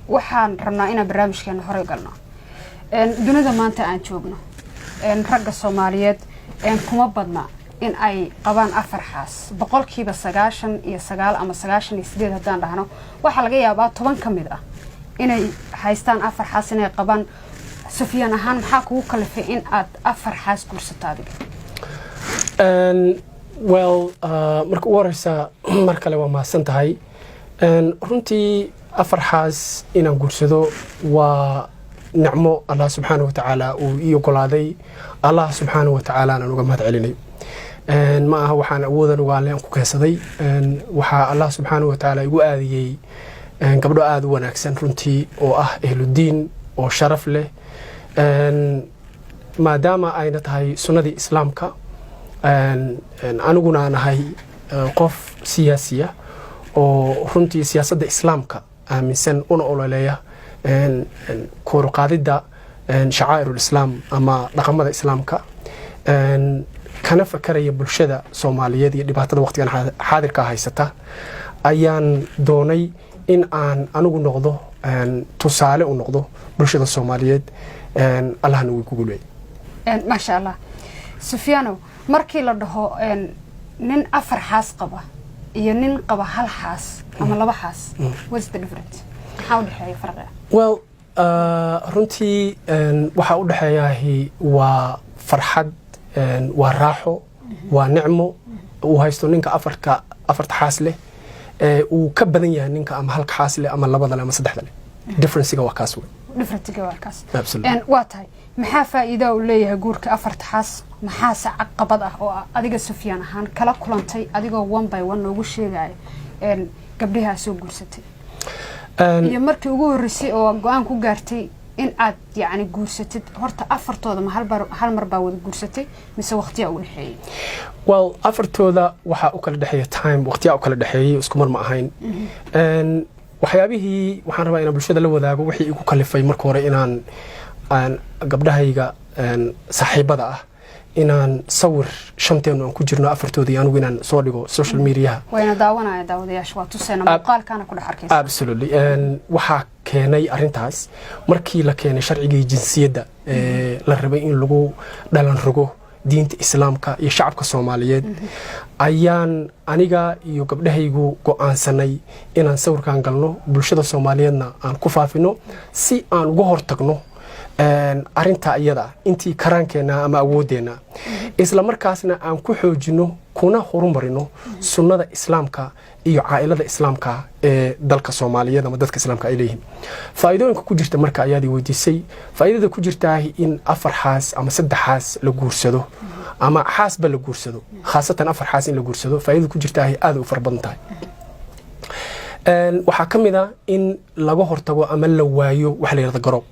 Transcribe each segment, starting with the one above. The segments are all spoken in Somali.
waxaan rabnaa inaan barnaamijkeena hore galno dunida maanta aan joogno ragga Soomaaliyeed kuma badna in ay qabaan afar xaas boqolkiiba 99 ama 98 hadaan dhahno waxa laga yaabaa 10 kamid ah inay haystaan afar xaas inay qabaan Sufyaan ahaan maxaa kugu kalifay in aad afar xaas guursato adiga marka ugu horeysa mar kale waa mahadsan tahay runtii afar xaas inaan guursado waa nicmo Allah subhanahu wa ta'ala uu ii ogolaaday Allah subhanahu wa ta'ala aan uga mahad celinay ma aha waxaan awoodan uga leen ku keensaday waxa Allah subhanahu wa ta'ala igu aadiyay gabdho aad u wanaagsan runtii oo ah ehludiin oo sharaf leh maadaama ayna tahay sunnadii islaamka aniguna nahay qof siyaasiya oo runtii siyaasadda islaamka aaminsan una ololeeya kor u qaadida shacaa'irul islaam ama dhaqamada islaamka kana fakaraya bulshada Soomaaliyeed iyo dhibaatada waqtigan xaadirka haysata ayaan doonay in aan anigu noqdo tusaale u noqdo bulshada Soomaaliyeed Allah nagu ku guulay ma sha Allah Sufyaano markii la dhaho nin afar xaas qaba iyo nin qaba hal xaas ama laba xaas what's the difference how dhaxay farqa runtii waxa u dhaxeeyahay waa farxad waa raaxo waa nicmo uu haysto ninka afarta xaas leh uu ka badan yahay ninka ama halka xaas leh ama labada leh ama saddexda leh difference-ga waa kaas difference-ga waa kaas waa tahay maxaa faa'iido u leeyahay guurka afarta xaas maxaa caqabad ah oo adiga Sufyaan ahaan kala kulantay adigoo one by one ugu sheegay gabdhaha soo guursatay iyo markii ugu horeysay oo go'aan ku gaartay in aad yaani guursatid horta afartooda ma hal mar baa wada guursatay mise waqtiga u dhaxeeyay afartooda waxa u kala dhaxeeyay time waqtiga u kala dhaxeeyay isku mar ma ahayn waxyaabihii waxaan rabaa inaan bulshada la wadaago wixii igu kalifay markii hore inaan gabdhahayga saaxiibada ah inaan sawir shanteenu aan ku jirno afartoodii anigu inaan soo dhigo social media wayna daawanaya daawadayaasha waa tusayna muuqaalkana ku dhaxarkaysa absolutely waxa keenay arintaas markii la keenay sharciga jinsiyadda la rabay in lagu dhalan rogo diinta islaamka iyo shacabka Soomaaliyeed ayaan aniga iyo gabdhahaygu go'aansanay inaan sawirkan galno bulshada Soomaaliyeedna aan ku faafino si aan uga hortagno arinta iyada intii karaankeena ama awoodeena isla markaasna aan ku xoojino kuna horumarino sunnada islaamka iyo caa'ilada islaamka ee dalka Soomaaliyeed ama dadka islaamka ay leeyihiin faa'iidooyinka ku jirta marka ayaad weydiisay faa'iidada ku jirta in afar xaas ama saddex xaas la guursado ama xaas ba la guursado khaasatan afar xaas in la guursado faa'iidada ku jirta aad u farbadan tahay waxa kamida in laga hortago ama la waayo wax la yiraahdo garoob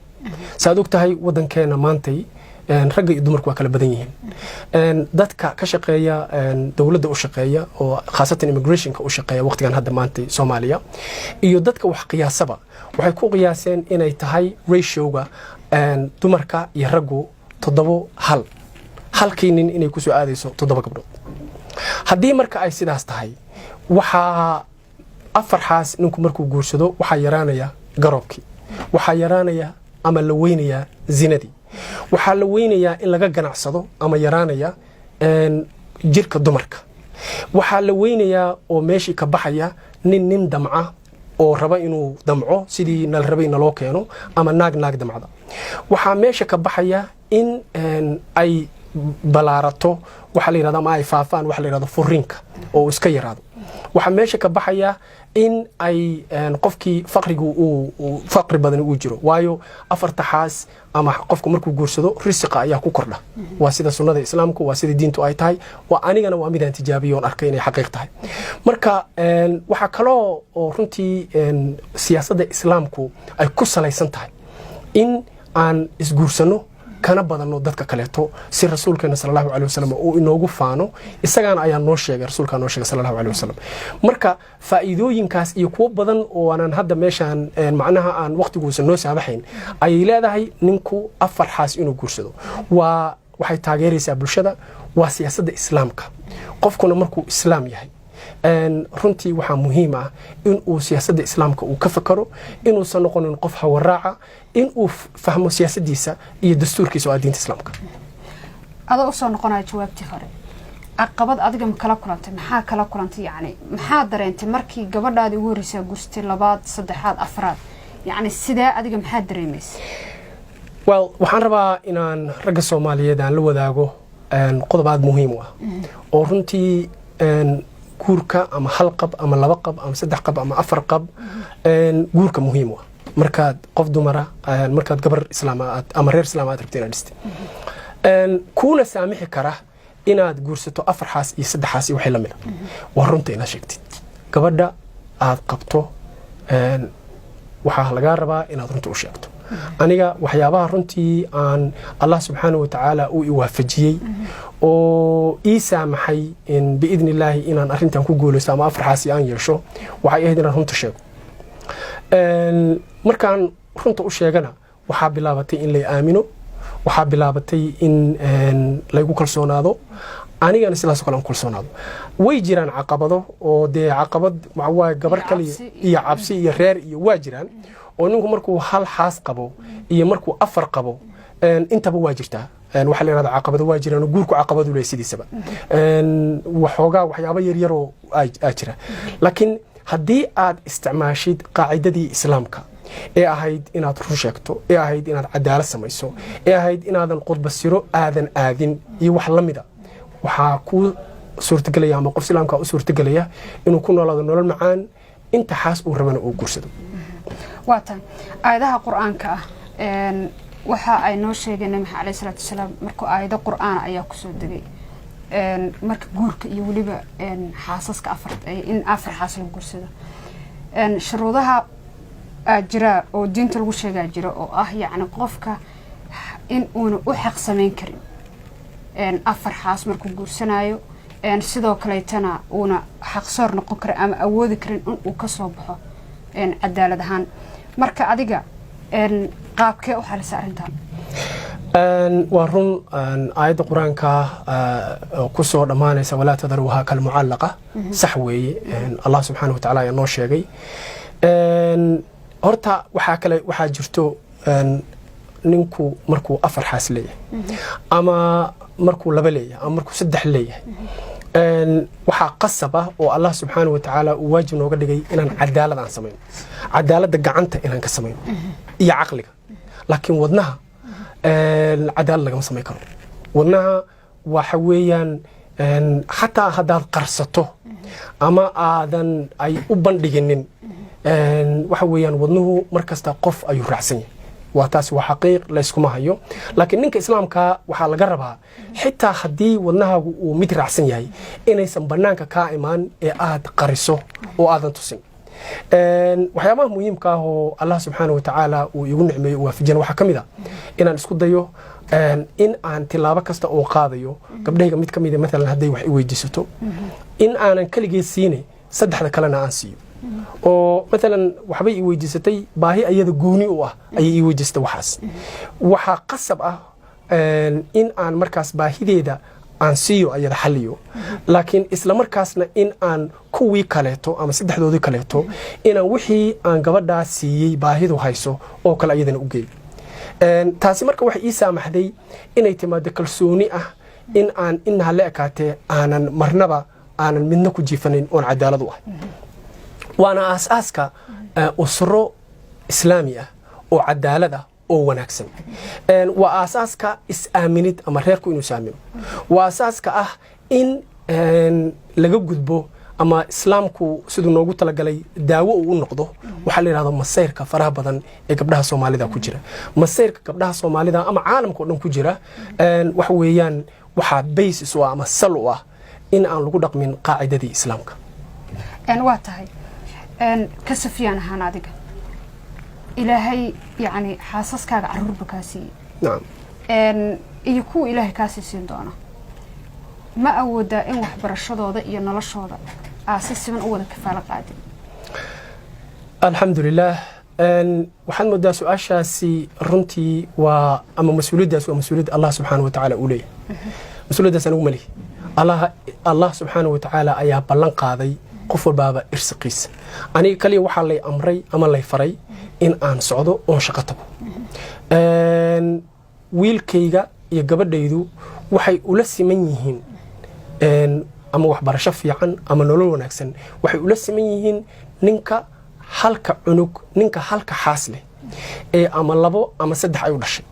saad og tahay wadankeena maantay ragga iyo dumarku waa kala badan yihiin dadka ka shaqeeya dawladda u shaqeeya oo khaasatan immigrationka u shaqeeya waqtigan hadda maantay Soomaaliya iyo dadka wax qiyaasaba waxay ku qiyaaseen inay tahay ratio-ga dumarka iyo raggu 7:1 halkii nin inay ku soo aadayso 7 gabdhood haddii marka ay sidaas tahay waxa afar xaas ninku markuu guursado waxa yaraanaya garoobkii waxa yaraanaya ama la weynaya zinadii waxa la weynaya in laga ganacsado ama yaraanaya jirka dumarka waxa la weynaya oo meeshii ka baxaya nin damca oo raba inuu damco sidii nal rabay in loo keeno ama naag damcada waxa meesha ka baxaya in ay balaarato waxa la yiraahdo ama ay faafaan waxa la yiraahdo furiinka oo iska yaraado waxa meesha ka baxaya in ay qofkii faqrigu uu faqri badan uu jiro waayo afarta xaas ama qofku markuu guursado risqa ayaa ku kordha waa sida sunnada islaamku waa sida diintu ay tahay waa anigana waa mid aan tijaabiyo arkay inay xaqiiq tahay marka waxa kale oo runtii siyaasadda islaamku ay ku salaysan tahay in aan isguursano kana badano dadka kaleeto si rasuulkeena sallallahu alayhi wasallam uu inoogu faano isagana ayaa noo sheegay rasuulka noo sheegay sallallahu alayhi wasallam marka faa'iidooyinkaas iyo kuwa badan oo aan hadda meeshan macnaha aan waqtigiisa noo saabaxayn ay leedahay ninku afar xaas inuu guursado waxay taageeraysaa bulshada waa siyaasadda islaamka qofkuna markuu islaam yahay runtii waxaa muhiim ah in uu siyaasadda islaamka uu ka fakaro inuusan noqonin qof hawaraaca in uu fahmo siyaasaddiisa iyo dastuurkiisa oo ah diinta islaamka adoo usoo noqonaya jawaabtii hore caqabad adiga ma kala kulantay maxaa kala kulantay yacni maxaa dareentay markii gabadhaadii ugu horreysay guursatay labaad saddexaad afraad yacni sidee adiga maxaa dareemaysay waxaan rabaa inaan ragga Soomaaliyeed aan la wadaago qodob aad muhiim u ah oo runtii guurka ama hal qab ama laba qab ama saddex qab ama afar qab guurka muhiim u ah markaad qof dumara markaad gabar islaam ama reer islaam aad rabtay inaad dhistay kuna saamixi kara inaad guursato afar xaas iyo saddex xaas iyo wixii la mid ah waa runta inaad sheegtid gabadha aad qabto waxaa laga rabaa inaad runta u sheegto aniga waxyaabaha runtii aan Allah subhanahu wa ta'ala uu iwaafajiyay oo ii saamaxay in biidni Ilaahi inaan arintan ku guuleysto ama afar xaas aan yeesho waxay ahayd inaan runta sheego markaan runta u sheegana waxaa bilaabatay in la aamino waxaa bilaabatay in laygu kalsoonaado anigana sidaas kale aan kalsoonaado way jiraan caqabado oo de caqabad waa gabar kale iyo cabsi iyo reer iyo waa jiraan oo ninku markuu hal xaas qabo iyo markuu afar qabo intaba waa jirtaa waxa la yiraahdaa caqabado waa jiraan oo guurku caqabadu leeyahay sidiisaba waxyaabo yar yar oo jira laakiin haddii aad isticmaashid qaacidadii islaamka ee ahayd inaad run sheegto ee ahayd inaad cadaalad samayso ee ahayd inaadan qodbasiro aadan aadin iyo wax la mid ah waxaa ku suurtagelaya ama qof islaamka u suurtagelaya inuu ku noolaado nolol macaan inta xaas uu rabana uu guursado waatan aayadaha quraanka ah waxa ay noo sheegeen nabi maxamed sallallahu alayhi wasallam markuu aayado quraan ayaa ku soo degay marka guurka iyo waliba xaasaska in afar xaas lagu guursado shuruudaha jira oo diinta lagu sheegaa jira oo ah yacni qofka in uuna u xaq samayn karin afar xaas markuu guursanayo sidoo kaleetana uuna xaq soor noqon karin ama awoodi karin in uu ka soo baxo cadaalad ahaan marka adiga qaabkee u xalisa arrintan waa run aayadda quraanka ku soo dhamaanaysa walaa tadaruha kal mucallaqa sax weeye Allah subhanahu wa ta'ala ayaa noo sheegay horta waxaa jirto ninku markuu afar xaas leeyahay ama markuu laba leeyahay ama markuu saddex leeyahay waxaa qasab ah oo Allah subhanahu wa ta'ala uu waajib nooga dhigay inaan cadaalad aan sameeyno cadaaladda gacanta inaan ka sameeyno iyo aqliga laakiin wadnaha cadaalad lagama sameyn karo wadnaha waxa weeyaan xataa haddaad qarsato ama aadan ay u bandhiginin waxa weeyaan wadnuhu markasta qof ayuu raacsan yahay waa taas waa xaqiiq la iskuma hayo laakiin ninka islaamka waxaa laga rabaa xitaa haddii wadnahaagu uu mid raacsan yahay inaysan banaanka kaa imaan ee aad qariso oo aadan tusin waxyaabaha muhiimka ah oo Allah subhanahu wa ta'ala uu igu nicmeeyo waafajin waxa kamid ah inaan isku dayo in aan tilaabo kasta oo qaadayo gabdhayga mid kamid ah mesela haday wax i weydiisato in aanan kaligay siinay saddexda kalena aan siiyo oo mesela waxbay i weydiisatay baahi ayada gooni u ah ayay i weydiistay waxa qasab ah in aan markaas baahideeda aan siiyo ayada xaliyo laakiin isla markaasna in aan kuwii kaleeto ama saddexdoodii kaleeto inaan wixii aan gabadhaa siiyey baahidu hayso oo kale ayadana u geeyo taasi marka waxay ii saamaxday inay timaado kalsooni ah in aan inaha la ekaatee aanan marnaba aanan midna ku jiifanayn oon cadaalad u ah waana aasaaska usro islaami ah oo cadaalad ah oo wanaagsan waa aasaaska is-aaminid ama reerku inuu is-aamino waa aasaaska ah in laga gudbo ama islaamku siduu noogu talagalay daawo uu u noqdo waxaa la yidhahdo masayrka faraha badan ee gabdhaha Soomaalida ku jira masayrka gabdhaha Soomaalida ama caalamka oo dhan ku jira waxa weeyaan waxaa basis u ah ama sal u ah in aan lagu dhaqmin qaacidadii islaamka waa tahay ka safiyaan ahaan adiga ilaahay yani xaasaskaaga caruurba kaa siiyey iyo kuwa ilaahay kaa siin doona ma awoodaa in waxbarashadooda iyo noloshooda si siman u wada kafaalo qaadin alxamdulilah waxaan moodaa su-aashaasi runtii waa ama mas-uuliyaddaas waa mas-uuliyad Allah subxaanahu wa tacaala uu leeyahay mas-uuliyaddaas anigu ma lihi Allah subxaanahu wa tacaala ayaa ballan qaaday qof walbaaba irsiqiisa aniga kaliya waxaa lay amray ama lay faray in aan socdo oon shaqo tago wiilkayga iyo gabadhaydu waxay ula siman yihiin ama waxbarasho fiican ama nolol wanaagsan waxay ula siman yihiin ninka halka cunug ninka halka xaas leh ee ama 2 ama 3 ay u dhashay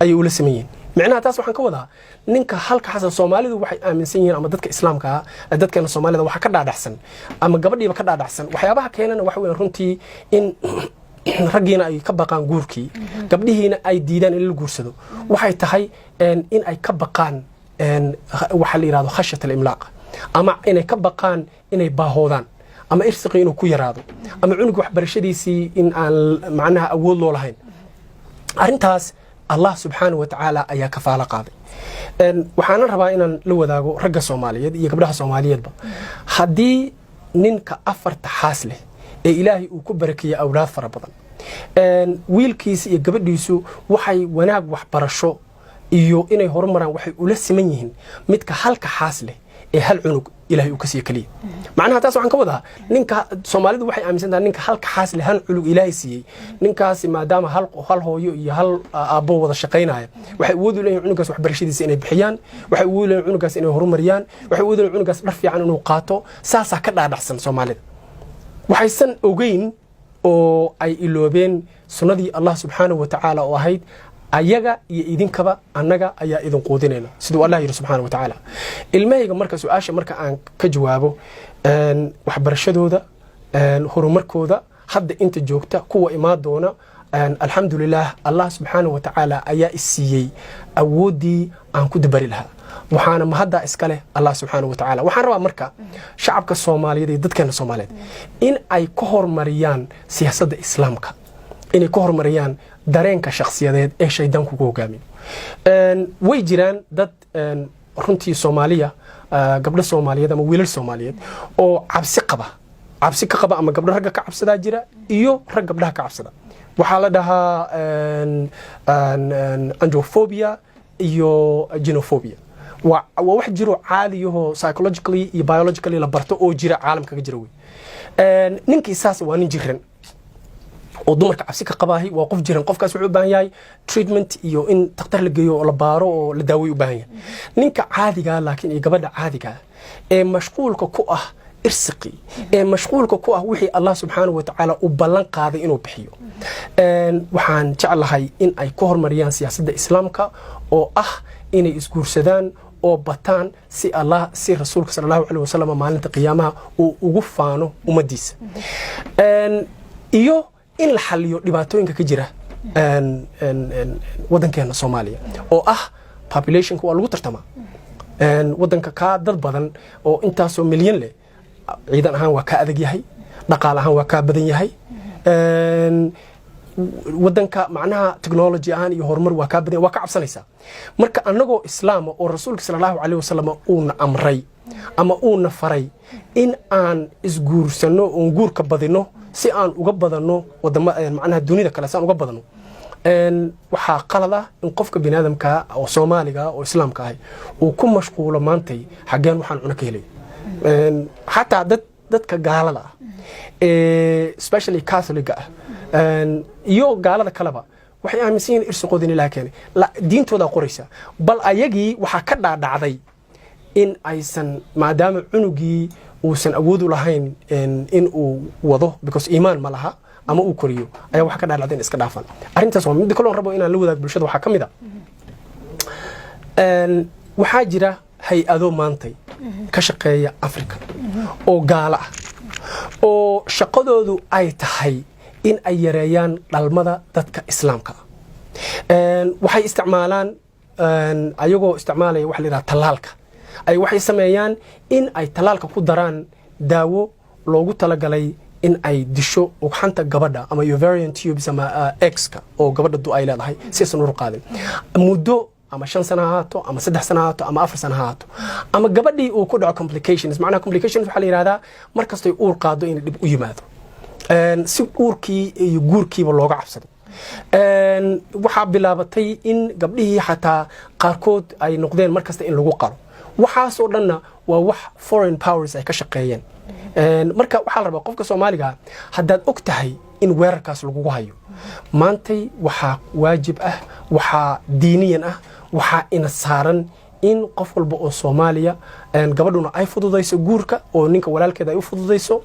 ay ula siman yihiin macnaha taas waxaan ka wadaa ninka halka xasan Soomaalidu waxay aaminsan yihiin ama dadka Islaamka ah dadkeena Soomaalida waxa ka dhaadhacsan ama gabadhiiba ka dhaadhacsan waxyaabaha keenana waxa weeyaan runtii in raggiina ay ka baqaan guurkii gabdhihiina ay diidaan in la guursado waxay tahay in ay ka baqaan waxa la yiraahdo khashyat al-imlaaq ama inay ka baqaan inay baahoodaan ama irsiqi inuu ku yaraado ama cunug waxbarashadiisii in aan macnaha awood loo lahayn arintaas Allah subhanahu wa ta'ala ayaa kafaala qaaday waxaan rabaa inaan la wadaago ragga Soomaaliyeed iyo gabdhaha Soomaaliyeedba hadii ninka afarta xaas leh ee Ilaahay uu ku barakeeyay awlaad fara badan wiilkiisa iyo gabadhiisu waxay wanaag waxbarasho iyo inay horumaraan waxay ula siman yihiin midka halka xaas leh ee hal cunug Ilaahay uu ka siiyay kaliya macnaha taas waxaan ka wadaa ninka Soomaalidu waxay aaminsan tahay ninka halka xaas leh hal cunug Ilaahay siiyay ninkaasi maadaama hal hooyo iyo hal aabbo wada shaqeynaya waxay awood u leeyihiin cunugaas waxbarashadiisa inay bixiyaan waxay awood u leeyihiin cunugaas inay horumariyaan waxay awood u leeyihiin cunugaas dhar fiican inuu qaato saasa ka dhaadhacsan Soomaalida waxaysan ogeyn oo ay iloobeen sunnadii Allah subhanahu wa ta'ala oo ahayd ayaga iyo idinkaba annaga ayaa idin qoodinayna sidoo Allah yiri subhanahu wa ta'ala ilmahayga marka su'aasha marka aan ka jawaabo waxbarashadooda horumarkooda hadda inta joogta kuwa imaad doona alxamdulillah Allah subhanahu wa ta'ala ayaa isiiyay awoodii aan ku dabari lahaa waxaana mahadda iska leh Allah subhanahu wa ta'ala waxaan rabaa marka shacabka Soomaaliyeed iyo dadkeena Soomaaliyeed in ay ka hormariyaan siyaasadda islaamka inay ka hormariyaan dareenka shakhsiyadeed ee shaydaanku ku hogaamin way jiraan dad runtii Soomaaliya gabdho Soomaaliyeed ama wiilal Soomaaliyeed oo cabsi ka qaba ama gabdho ragga ka cabsada jira iyo rag gabdhaha ka cabsada waxaa la dhahaa androphobia iyo genophobia wax jiro caadiyaho psychologically iyo biologically la barto oo jira caalamka ka jira way ninkii saas waa nin jiran oo dumarka cabsi ka qabaahay waa qof jiran qofkaas wuxuu u baahan yahay treatment iyo in dhakhtar la geeyo oo la baaro oo la daaweeyo u baahan yahay ninka caadiga laakiin iyo gabadha caadiga ee mashquulka ku ah irsiqi ee mashquulka ku ah wixii Allah subhanahu wa ta'ala u ballan qaaday inuu bixiyo waxaan jeclahay in ay ka hormariyaan siyaasadda islaamka oo ah inay isguursadaan oo bataan si Allah si rasuulka sallallahu alayhi wasallam maalinta qiyaamaha uu ugu faano ummadiisa iyo in la xaliyo dhibaatooyinka ka jira wadankeena Soomaaliya oo ah populationka waa lagu tartama wadanka ka dad badan oo intaasoo milyan leh ciidan ahaan waa ka adag yahay dhaqaale ahaan waa ka badan yahay wadanka macnaha technology ahaan iyo horumar waa ka badan waa ka cabsanaysa marka anagoo islaam oo rasuulka sallallahu alayhi wasallam uu na amray ama uu na faray in aan isguursano oo guurka badino si aan uga badano wadamada macnaha dunida kale saan uga badano waxa qalad ah in qofka bini'aadamka oo Soomaaliga oo islaamka ah uu ku mashquulo maantay xageen waxaan cuna ka helay hatta dadka gaalada ah especially Catholic ah iyo gaalada kaleba waxay aaminsan yihiin irsiqoodin ilaa keenay diintooda qoraysa bal ayagii waxa ka dhaadhacday in aysan maadaama cunugii uusan awood u lahayn in uu wado because iimaan ma laha ama uu koriyo ayaa waxa ka dhaadhacday in iska dhaafan arintaas waa mid kale oo rabo inaan la wadaag bulshada waxa kamid ah waxa jira hay-ado maantay ka shaqeeya Afrika oo gaala ah oo shaqadoodu ay tahay in ay yareeyaan dhalmada dadka islaamka waxay isticmaalaan ayagoo isticmaalaya wax la yiraahdo talaalka ay waxay sameeyaan in ay talaalka ku daraan daawo loogu talagalay in ay disho ugxanta gabadha ama ovarian tubes ama eggs-ka oo gabadha ay leedahay si aysan u qaadin muddo ama 5 sano haato ama 3 sano haato ama 4 sano haato ama gabadhii uu ku dhaco complications macnaha complications waxa la yiraahdaa markastay uur qaado in dib u yimaado si uurkii iyo guurkiiba looga cabsado waxa bilaabatay in gabdhihii xataa qaarkood ay noqdeen markasta in lagu qalo waxaasoo dhanna waa wax foreign powers ay ka shaqeeyeen marka waxaa la rabaa qofka Soomaaliga haddaad og tahay in weerarkaas lagu hayo maantay waxaa waajib ah waxaa diiniyan ah waxaa ina saaran in qof walba oo Soomaaliya gabadhuna ay fududayso guurka oo ninka walaalkeeda ay u fududayso